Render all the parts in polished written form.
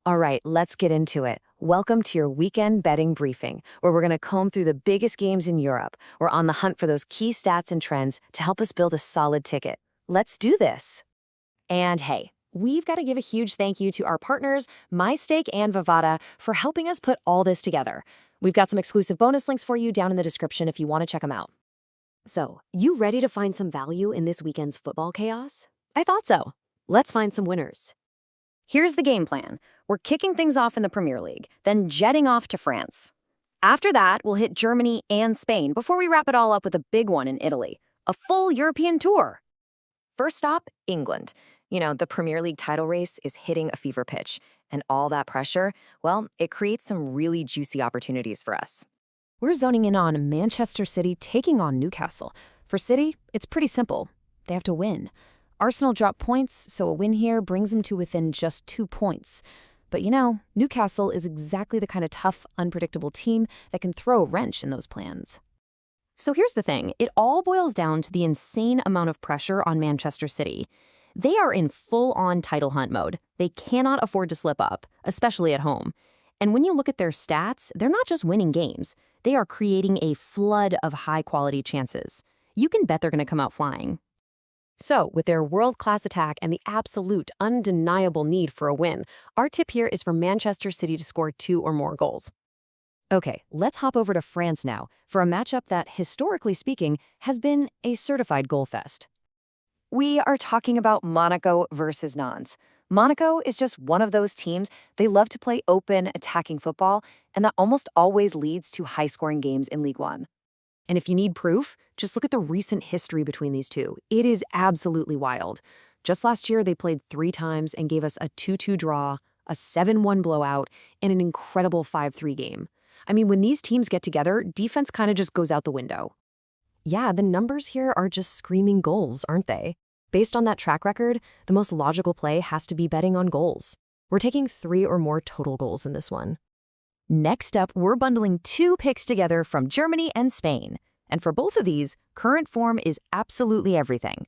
All right, let's get into it. Welcome to your weekend betting briefing, where we're going to comb through the biggest games in Europe. We're on the hunt for those key stats and trends to help us build a solid ticket. Let's do this. And hey, we've got to give a huge thank you to our partners, MyStake and Vadada, for helping us put all this together. We've got some exclusive bonus links for you down in the description if you want to check them out. So, you ready to find some value in this weekend's football chaos? I thought so. Let's find some winners. Here's the game plan. We're kicking things off in the Premier League, then jetting off to France. After that, we'll hit Germany and Spain before we wrap it all up with a big one in Italy, a full European tour. First stop, England. You know, the Premier League title race is hitting a fever pitch, and all that pressure, well, it creates some really juicy opportunities for us. We're zoning in on Manchester City taking on Newcastle. For City, it's pretty simple. They have to win. Arsenal dropped points, so a win here brings them to within just 2 points. But you know, Newcastle is exactly the kind of tough, unpredictable team that can throw a wrench in those plans. So here's the thing. It all boils down to the insane amount of pressure on Manchester City. They are in full-on title hunt mode. They cannot afford to slip up, especially at home. And when you look at their stats, they're not just winning games. They are creating a flood of high-quality chances. You can bet they're going to come out flying. So, with their world-class attack and the absolute, undeniable need for a win, our tip here is for Manchester City to score 2 or more goals. Okay, let's hop over to France now for a matchup that, historically speaking, has been a certified goal fest. We are talking about Monaco versus Nantes. Monaco is just one of those teams. They love to play open, attacking football, and that almost always leads to high-scoring games in Ligue 1. And if you need proof, just look at the recent history between these two. It is absolutely wild. Just last year, they played 3 times and gave us a 2-2 draw, a 7-1 blowout, and an incredible 5-3 game. I mean, when these teams get together, defense kind of just goes out the window. Yeah, the numbers here are just screaming goals, aren't they? Based on that track record, the most logical play has to be betting on goals. We're taking 3 or more total goals in this one. Next up, we're bundling 2 picks together from Germany and Spain. And for both of these, current form is absolutely everything.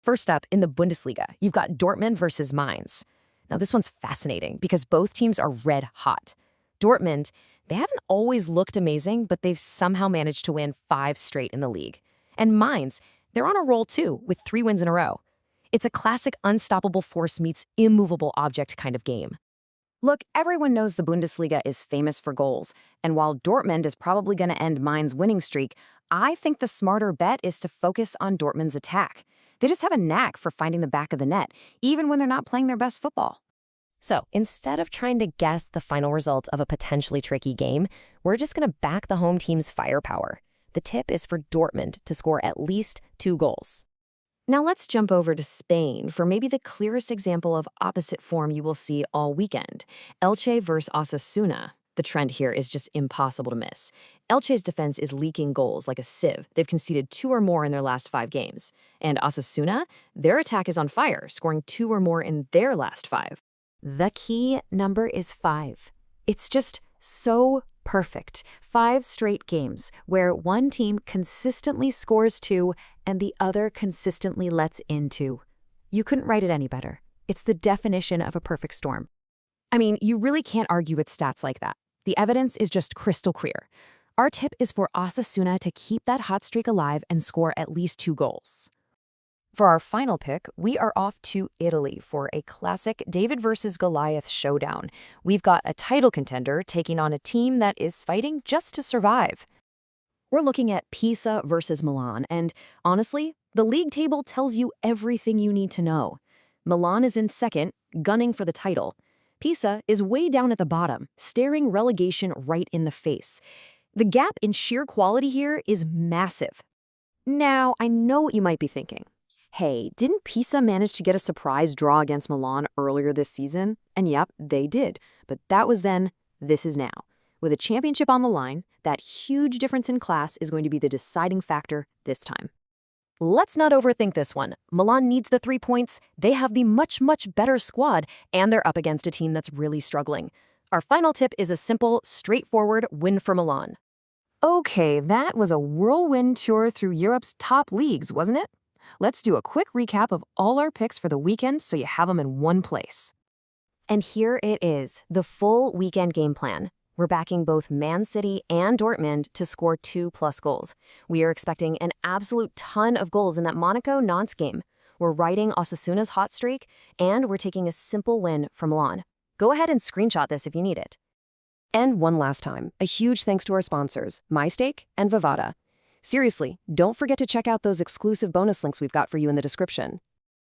First up, in the Bundesliga, you've got Dortmund versus Mainz. Now, this one's fascinating because both teams are red hot. Dortmund, they haven't always looked amazing, but they've somehow managed to win 5 straight in the league. And Mainz, they're on a roll too, with 3 wins in a row. It's a classic unstoppable force meets immovable object kind of game. Look, everyone knows the Bundesliga is famous for goals, and while Dortmund is probably going to end Mainz's winning streak, I think the smarter bet is to focus on Dortmund's attack. They just have a knack for finding the back of the net, even when they're not playing their best football. So, instead of trying to guess the final result of a potentially tricky game, we're just going to back the home team's firepower. The tip is for Dortmund to score at least 2 goals. Now let's jump over to Spain for maybe the clearest example of opposite form you will see all weekend. Elche versus Osasuna. The trend here is just impossible to miss. Elche's defense is leaking goals like a sieve. They've conceded 2 or more in their last 5 games. And Osasuna, their attack is on fire, scoring 2 or more in their last 5. The key number is 5. It's just so perfect. 5 straight games where one team consistently scores 2 and the other consistently lets in 2. You couldn't write it any better. It's the definition of a perfect storm. I mean, you really can't argue with stats like that. The evidence is just crystal clear. Our tip is for Osasuna to keep that hot streak alive and score at least 2 goals. For our final pick, we are off to Italy for a classic David versus Goliath showdown. We've got a title contender taking on a team that is fighting just to survive. We're looking at Pisa versus Milan, and honestly, the league table tells you everything you need to know. Milan is in second, gunning for the title. Pisa is way down at the bottom, staring relegation right in the face. The gap in sheer quality here is massive. Now, I know what you might be thinking. Hey, didn't Pisa manage to get a surprise draw against Milan earlier this season? And yep, they did. But that was then, this is now. With a championship on the line, that huge difference in class is going to be the deciding factor this time. Let's not overthink this one. Milan needs the 3 points, they have the much better squad, and they're up against a team that's really struggling. Our final tip is a simple, straightforward win for Milan. Okay, that was a whirlwind tour through Europe's top leagues, wasn't it? Let's do a quick recap of all our picks for the weekend so you have them in one place. And here it is, the full weekend game plan. We're backing both Man City and Dortmund to score 2+ goals. We are expecting an absolute ton of goals in that Monaco-Nantes game. We're riding Osasuna's hot streak, and we're taking a simple win from Milan. Go ahead and screenshot this if you need it. And one last time, a huge thanks to our sponsors, MyStake and Vadada. Seriously, don't forget to check out those exclusive bonus links we've got for you in the description.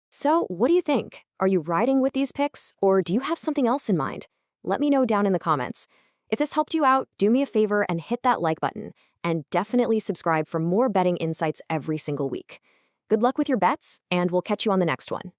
So, what do you think? Are you riding with these picks, or do you have something else in mind? Let me know down in the comments. If this helped you out, do me a favor and hit that like button, and definitely subscribe for more betting insights every single week. Good luck with your bets, and we'll catch you on the next one.